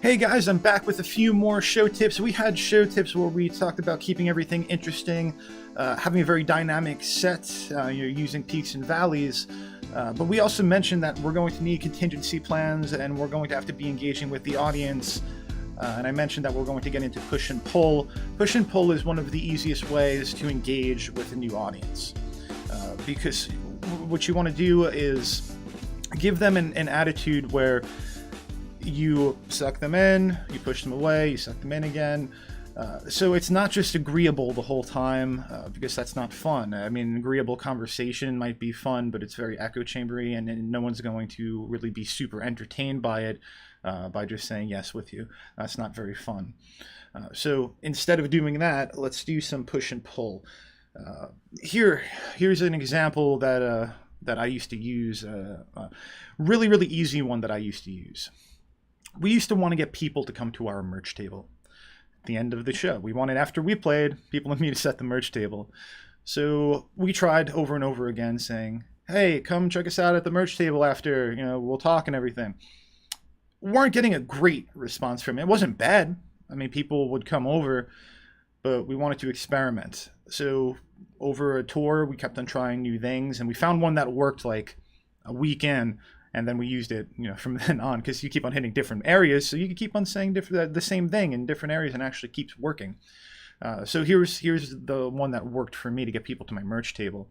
Hey guys, I'm back with a few more show tips. We had show tips where we talked about keeping everything interesting, having a very dynamic set, you're using peaks and valleys. But we also mentioned that we're going to need contingency plans and we're going to have to be engaging with the audience. And I mentioned that we're going to get into push and pull. Push and pull is one of the easiest ways to engage with a new audience. Because what you want to do is give them an attitude where you suck them in, you push them away, you suck them in again. So it's not just agreeable the whole time, because that's not fun. I mean, agreeable conversation might be fun, but it's very echo chambery, and no one's going to really be super entertained by it by just saying yes with you. That's not very fun. So instead of doing that, let's do some push and pull. Here's an example that I used to use, really easy one that I used to use. We used to want to get people to come to our merch table at the end of the show. We wanted, after we played, people and me to set the merch table. So we tried over and over again saying, hey, come check us out at the merch table after, we'll talk and everything. Weren't getting a great response from it. It wasn't bad. I mean, people would come over, but we wanted to experiment. So over a tour, we kept on trying new things, and we found one that worked like a week in. And then we used it, from then on, because you keep on hitting different areas, so you can keep on saying the same thing in different areas, and actually keeps working. So here's the one that worked for me to get people to my merch table.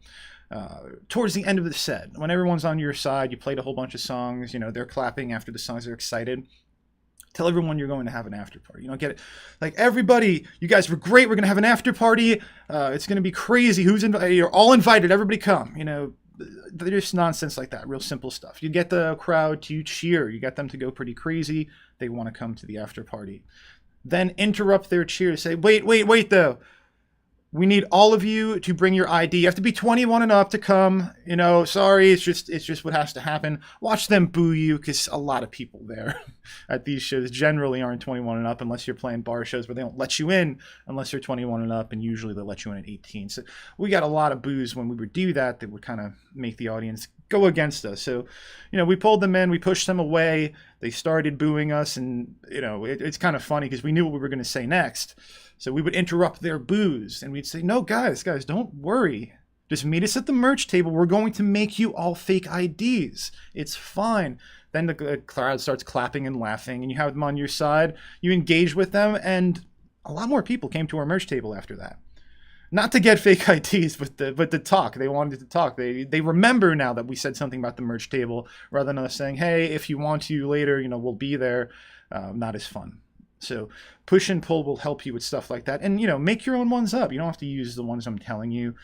Towards the end of the set, when everyone's on your side, you played a whole bunch of songs. They're clapping after the songs, they're excited. Tell everyone you're going to have an after party. Get it? Like, everybody, you guys were great. We're going to have an after party. It's going to be crazy. Who's invited? You're all invited. Everybody come. There's nonsense like that, real simple stuff. You get the crowd to cheer, you get them to go pretty crazy, they want to come to the after party. Then interrupt their cheer, say, wait though. We need all of you to bring your ID. You have to be 21 and up to come. Sorry, it's just what has to happen. Watch them boo you, because a lot of people there at these shows generally aren't 21 and up, unless you're playing bar shows where they don't let you in unless you're 21 and up, and usually they'll let you in at 18. So we got a lot of boos when we would do that would kind of make the audience go against us. So, we pulled them in, we pushed them away. They started booing us, and, it's kind of funny because we knew what we were going to say next. So we would interrupt their boos, and we'd say, no, guys, don't worry. Just meet us at the merch table. We're going to make you all fake IDs. It's fine. Then the crowd starts clapping and laughing, and you have them on your side. You engage with them, and a lot more people came to our merch table after that. Not to get fake IDs, but to talk. They wanted to talk. They remember now that we said something about the merch table, rather than us saying, hey, if you want to later, we'll be there. Not as fun. So push and pull will help you with stuff like that. And, make your own ones up. You don't have to use the ones I'm telling you.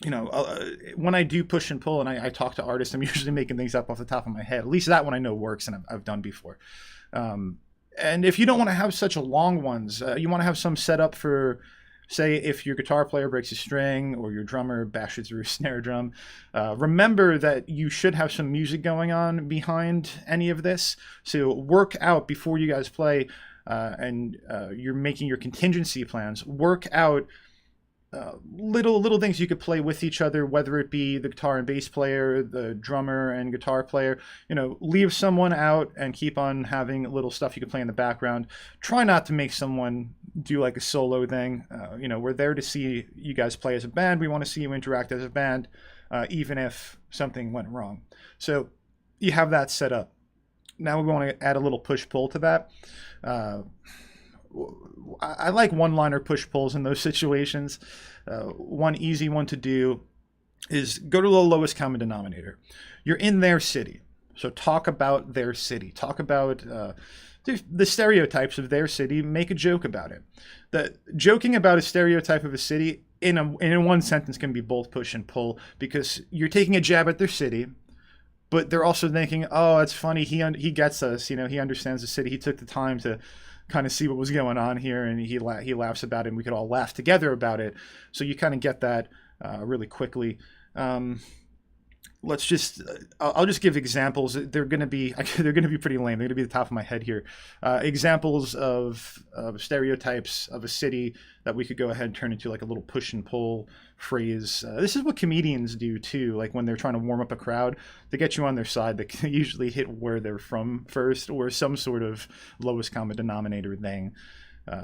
When I do push and pull and I talk to artists, I'm usually making things up off the top of my head. At least that one I know works, and I've done before. And if you don't want to have such long ones, you want to have some set up for, say, if your guitar player breaks a string or your drummer bashes through a snare drum, remember that you should have some music going on behind any of this. So work out before you guys play, and you're making your contingency plans. Work out little things you could play with each other, whether it be the guitar and bass player, the drummer and guitar player. Leave someone out and keep on having little stuff you can play in the background. Try not to make someone do like a solo thing. We're there to see you guys play as a band. We want to see you interact as a band, even if something went wrong. So you have that set up. Now we want to add a little push-pull to that. I like one-liner push-pulls in those situations. One easy one to do is go to the lowest common denominator. You're in their city, so talk about their city. Talk about the stereotypes of their city. Make a joke about it. The joking about a stereotype of a city in one sentence can be both push and pull, because you're taking a jab at their city, but they're also thinking, oh, it's funny. He gets us. He understands the city. He took the time to kind of see what was going on here, and he laughs about it, and we could all laugh together about it. So you kind of get that really quickly. let's just I'll just give examples. They're going to be pretty lame. They're going to be the top of my head here. Examples of stereotypes of a city that we could go ahead and turn into like a little push and pull phrase. This is what comedians do too. Like when they're trying to warm up a crowd, they get you on their side. They usually hit where they're from first, or some sort of lowest common denominator thing.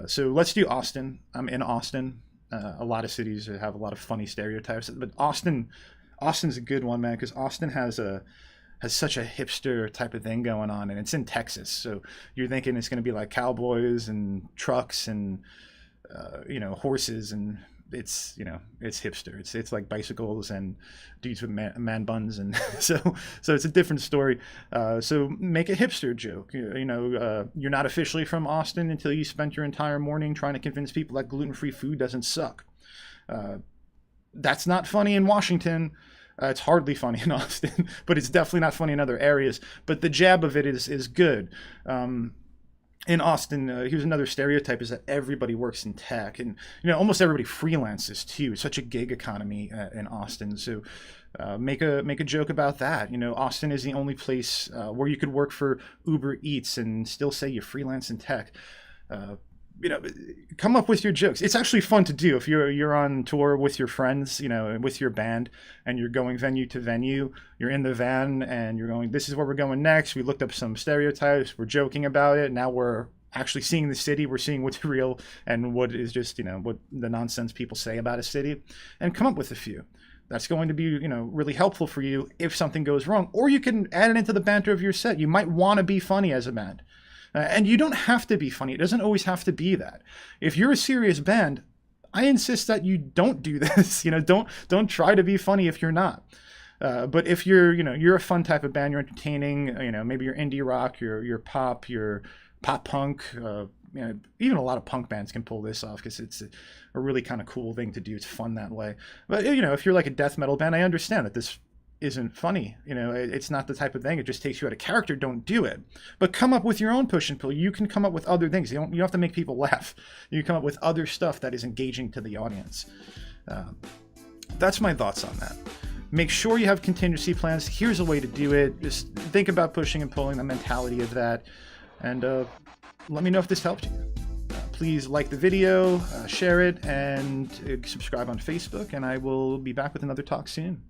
So let's do Austin. I'm in Austin. A lot of cities have a lot of funny stereotypes, but Austin's a good one, man, because Austin has such a hipster type of thing going on, and it's in Texas. So you're thinking it's going to be like cowboys and trucks and horses, and it's hipster. It's like bicycles and dudes with man buns, and so it's a different story. So make a hipster joke. You're not officially from Austin until you spent your entire morning trying to convince people that gluten-free food doesn't suck. That's not funny in Washington. It's hardly funny in Austin, but it's definitely not funny in other areas. But the jab of it is good. In Austin, here's another stereotype: is that everybody works in tech, and almost everybody freelances too. It's such a gig economy in Austin. So make a joke about that. Austin is the only place where you could work for Uber Eats and still say you freelance in tech. Come up with your jokes. It's actually fun to do if you're on tour with your friends, with your band, and you're going venue to venue. You're in the van and you're going, this is where we're going next. We looked up some stereotypes. We're joking about it. Now we're actually seeing the city. We're seeing what's real and what is just, what the nonsense people say about a city, and come up with a few. That's going to be, really helpful for you if something goes wrong. Or you can add it into the banter of your set. You might want to be funny as a band. And you don't have to be funny. It doesn't always have to be that. If you're a serious band, I insist that you don't do this. Don't try to be funny if you're not. But if you're a fun type of band, you're entertaining. Maybe you're indie rock, you're pop, you're pop punk. Even a lot of punk bands can pull this off because it's a really kind of cool thing to do. It's fun that way. But if you're like a death metal band, I understand that this isn't funny. It's not the type of thing. It just takes you out of character. Don't do it. But come up with your own push and pull. You can come up with other things. You don't have to make people laugh. You can come up with other stuff that is engaging to the audience. That's my thoughts on that. Make sure you have contingency plans. Here's a way to do it. Just think about pushing and pulling, the mentality of that. And let me know if this helped you. Please like the video, share it, and subscribe on Facebook. And I will be back with another talk soon.